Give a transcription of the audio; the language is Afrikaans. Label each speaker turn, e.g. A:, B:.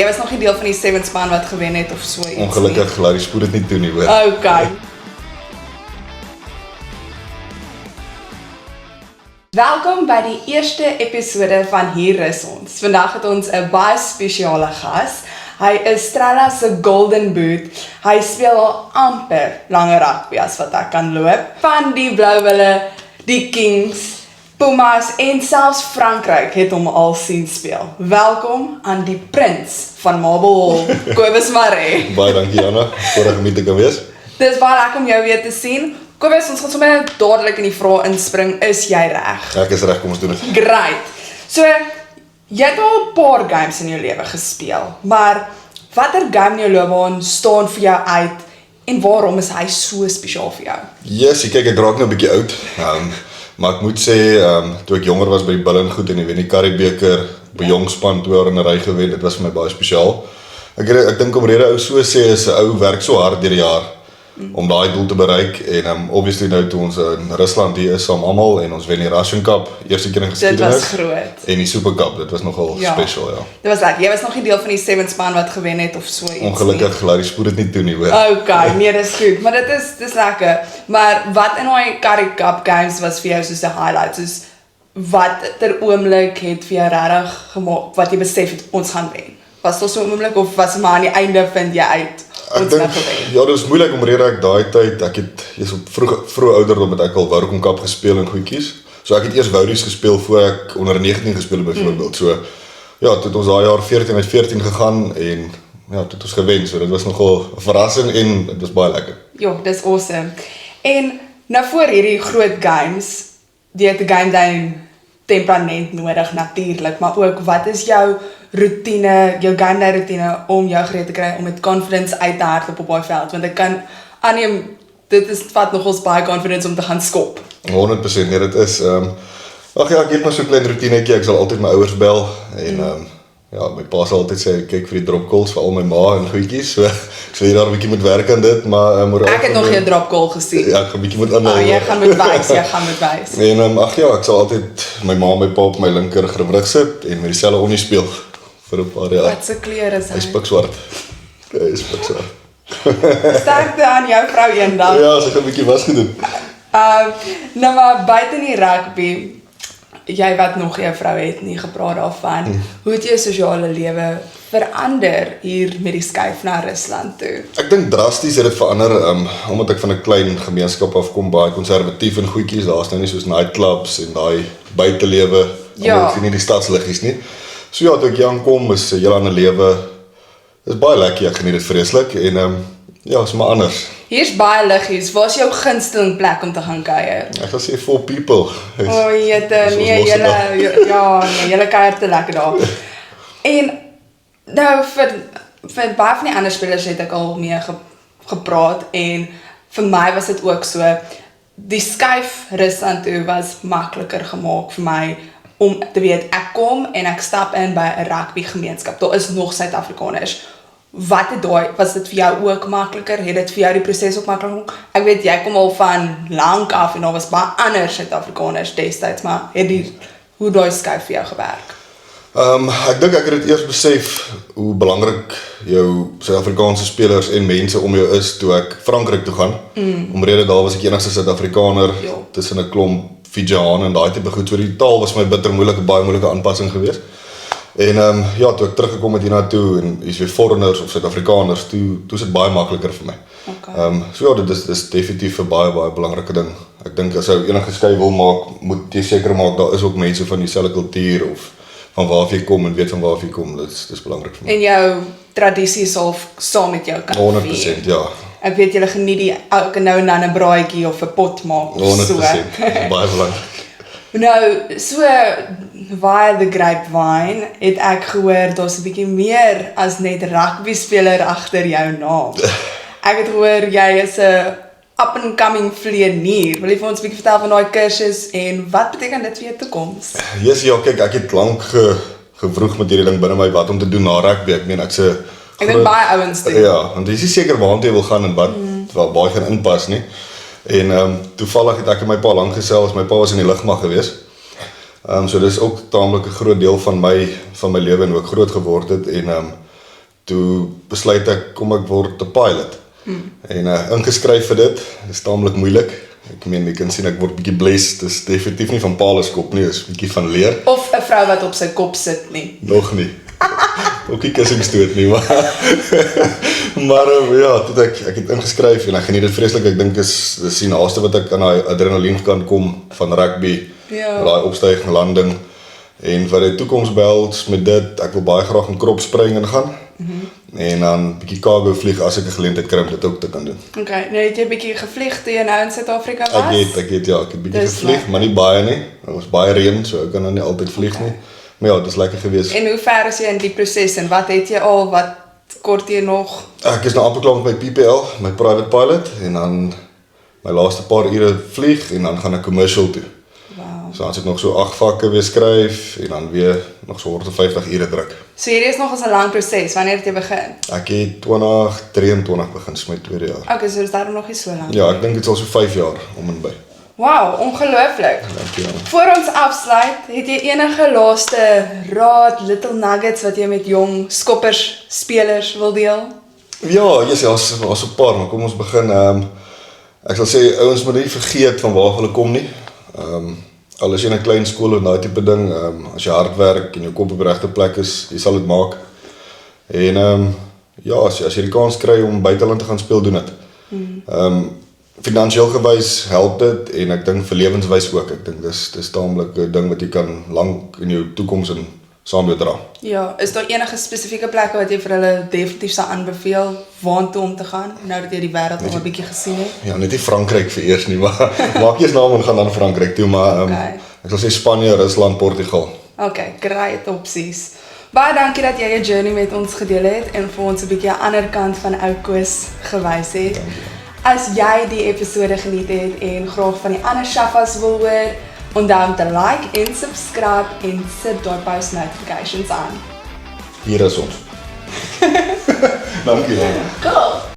A: Jy was nog nie deel van die 7 span wat gewen het of so iets.
B: Ongelukkig, laat die spoed dit nie toe nie, hoor.
A: Okay. Welkom by die eerste episode van Hier is ons. Vandag het ons 'n baie spesiale gas. Hy is Strella se golden boot. Hy speel al amper langer rugby as wat ek kan loop. Van die Blouwille, die Kings, Pumas en selfs Frankryk het hom al sien speel. Welkom aan die prins van Marble Hall, Kobus Maree.
B: Baie dankie, Jana, voordat ek te kan wees.
A: Dis baie lekker om jou weer te sien. Kobus, ons gaan sommer dadelik in die vraag inspring. Is jy reg?
B: Ja, ek is reg, kom ons doen dit.
A: Great. So, jy het al 'n paar games in jou lewe gespeel, maar watter game in jou loopbaan staan vir jou uit en waarom is hy so spesiaal vir jou?
B: Yes, kyk, ek raak nou 'n bietjie oud. Maar ek moet sê, toe ek jonger was by die Bullen goed en ek wen die Currie-beker, by jongspan 2 jaar in 'n ry gewen, dit was vir my baie spesiaal. Ek dink omrede ou so sê is 'n ou werk so hard deur die jaar om daai doel te bereik en obviously nou toe ons in Rusland hier is saam almal en ons wen die Russian Cup, eerste keer in geskiedenis.
A: Dit was groot.
B: En die Super Cup, dit was nogal special, ja.
A: Dit was lekker. Jy was nog nie deel van die 7 span wat gewen het of so iets.
B: Ongelukkig, laat die spoed dit nie toe nie, hoor.
A: Okay, nee, dis goed, maar dis lekker. Maar wat in daai Currie Cup games was vir jou soos 'n highlight? Soos wat ter oomblik het vir jou regtig gemaak wat jy besef het ons gaan wen? Was dit so 'n oomblik of was maar aan die einde vind jy uit?
B: Ek dink, ja, dit was moeilik omrede ek daai tyd, ek het eers op vroeg ouderdom het ek al Vodacom Cup gespeel en goedjies. So ek het eers Woudies gespeel voor ek onder 19 gespeel het byvoorbeeld. So ja, toe het ons daai jaar 14 uit 14 gegaan en ja, toe het ons gewen. So dit was nogal 'n verrassing en dit was baie lekker.
A: Ja, dis awesome. En nou voor hierdie groot games, jy het 'n game day temperament nodig natuurlik, maar ook wat is jou routine, jou game day routine om jou gereed te kry om met confidence uit te hardloop op daai veld, want ek kan aanneem dit vat nogals baie confidence om te gaan skop.
B: 100%, nee, dit is ag ja, ek het maar so 'n klein roetinetjie, ek sal altyd my ouers bel en ja, my pa sal altyd sê kyk vir die drop calls vir al my ma en goedjies, so ek sal hier daar 'n bietjie moet werk aan dit, maar
A: ek het nog geen drop call gesien.
B: Ja, ek gaan 'n bietjie moet aanhou.
A: Jy gaan moet wys.
B: En ag ja, ek sal altyd my ma en my pa op my linker gewrig sit en met dieselfde onie speel vir 'n paar jaar.
A: Wat se kleur is hy?
B: Hy is pikswart. Hy is pikswart.
A: Sterkte aan jou vrou eendag.
B: Ja, sy het 'n bietjie was gedoen.
A: Nou maar buite die rugby, jy wat nog jou vrou het nie gepraat daarvan. Hoe het jou sosiale lewe verander hier met die skuif na Rusland toe?
B: Ek dink drasties het dit verander, omdat ek van 'n klein gemeenskap afkom, baie konservatief en goedjies, daar's nou nie soos nightclubs en daai buitelewe, almal sien nie die stadsliggies nie. So ja, toe ek hier aankom, is 'n heel ander lewe. Dit is baie lekker, ek geniet dit vreeslik en ja, is maar anders.
A: Hier's baie liggies. Waar is jou gunsteling plek om te gaan kuier?
B: Ek gaan sê 4 people.
A: O, jette, nee, julle kuier te lekker daar. En nou vir baie van die ander spelers het ek al mee gepraat en vir my was dit ook so. Die skuif Rusland toe was makliker gemaak vir my om te weet ek kom en ek stap in by 'n rugby gemeenskap. Daar is nog Suid-Afrikaners. Was dit vir jou ook makliker? Het dit vir jou die proses ook makliker gemaak? Ek weet jy kom al van lank af en daar was baie ander Suid-Afrikaners destyds, maar hoe daai skuif vir jou gewerk?
B: Ek dink ek het dit eers besef hoe belangrik jou Suid-Afrikaanse spelers en mense om jou is toe ek Frankryk toe gaan. Omrede daar was ek enigste Suid-Afrikaner tussen 'n klomp Fijiane en daai tipe goed. So die taal was my bitter moeilik, 'n baie moeilike aanpassing geweest. En ja, toe ek teruggekom het hiernatoe en hier's weer foreigners of Suid-Afrikaners, toe is dit baie makliker vir my.
A: Okay.
B: So ja, dit is definitief 'n baie belangrike ding. Ek dink as jy enige skuif wil maak, moet jy seker maak daar is ook mense van dieselfde kultuur of van waar jy kom en weet van waar jy kom. Dis belangrik vir my.
A: En jou tradisie sal saam met jou kan
B: 100%, ja.
A: Ek weet julle geniet die elke nou en dan 'n braaitjie of 'n pot maak of
B: 100%,
A: so.
B: dis baie belangrik.
A: Nou, so via the grapevine het ek gehoor daar's 'n bietjie meer as net rugby speler agter jou naam. Ek het gehoor jy is 'n up and coming vlieënier. Wil jy vir ons 'n bietjie vertel van daai kursus en wat beteken dit vir jou toekoms?
B: Yes, ja, kyk, ek het lank gevroeg met hierdie ding binne my wat om te doen na rugby. Ek meen ek
A: dink baie ouens doen.
B: Ja, want jy is nie seker waarheen jy wil gaan en wat baie gaan inpas nie. En toevallig het ek en my pa lank gesels. My pa was in die lugmag geweest. So dis ook taamlik 'n groot deel van my lewe en hoe ek groot geword het en toe besluit ek kom ek word 'n pilot. En ingeskryf vir dit, is taamlik moeilik. Ek meen, jy kan sien ek word bietjie blessed, dis definitief nie van Paulus kop nie, is bietjie van leer.
A: Of 'n vrou wat op sy kop sit nie.
B: Nog nie. Ook nie kussingstoot nie, maar maar ja, toe ek het ingeskryf en ek geniet dit vreeslik. Ek dink dis die naaste wat ek aan daai adrenalien kan kom van rugby.
A: Ja.
B: Daai opstyging, landing en wat die toekoms behels met dit, ek wil baie graag in krop spring ingaan. En dan bietjie cargo vlieg as ek 'n geleentheid kry om dit ook te kan doen.
A: Okay, nou het jy 'n bietjie gevlieg toe jy nou in Suid-Afrika was?
B: Ek het bietjie
A: Dis
B: gevlieg,
A: lekker.
B: maar nie baie nie. Daar was baie reën, so ek kan nou nie altyd vlieg nie. Maar ja, dit is lekker geweest.
A: En hoe ver is jy in die proses en wat het jy al, wat kort jy nog?
B: Ek is nou amper klaar met my PPL, my private pilot, en dan my laaste paar ure vlieg en dan gaan ek commercial toe.
A: Wow.
B: So dan sit ek nog so 8 vakke weer skryf en dan weer nog so 150 ure druk.
A: So hierdie is nog 'n lang proses. Wanneer het jy begin?
B: Ek het 2023 begin, dis my tweede jaar.
A: Okay, so is daarom nog nie so lank.
B: Ja, ek dink dit is al so 5 jaar om en by.
A: Wow, ongelooflik.
B: Dankie.
A: Voor ons afsluit, het jy enige laaste raad, little nuggets wat jy met jong skoppers, spelers wil deel?
B: Ja, daar's 'n paar, maar kom ons begin. Ek sal sê ouens moet nie vergeet van waar hulle kom nie. Al is jy in 'n klein skool en daai tipe ding, as jy hard werk en jou kop op die regte plek is, jy sal dit maak. En ja, as jy die kans kry om buiteland te gaan speel, doen dit. Finansieel gewys help dit en ek dink vir lewenswys ook. Ek dink dis taamlik 'n ding wat jy kan lank in jou toekoms in saam mee dra.
A: Ja, is daar enige spesifieke plekke wat jy vir hulle definitief sou aanbeveel waartoe om te gaan, nou dat jy die wêreld nog 'n bietjie gesien het?
B: Ja, net nie Frankryk vir eers nie, maar maak eers naam en gaan dan Frankryk toe, maar
A: Okay.
B: ek sal sê Spanje, Rusland, Portugal.
A: Okay, great opsies. Baie dankie dat jy jou journey met ons gedeel het en vir ons 'n bietjie 'n ander kant van ou Koos gewys het. As jy die episode geniet het en graag van die ander Shafas wil hoor, onthou om te like en subscribe en sit daai post notifications aan.
B: Hier is ons. Dankie.
A: Cool.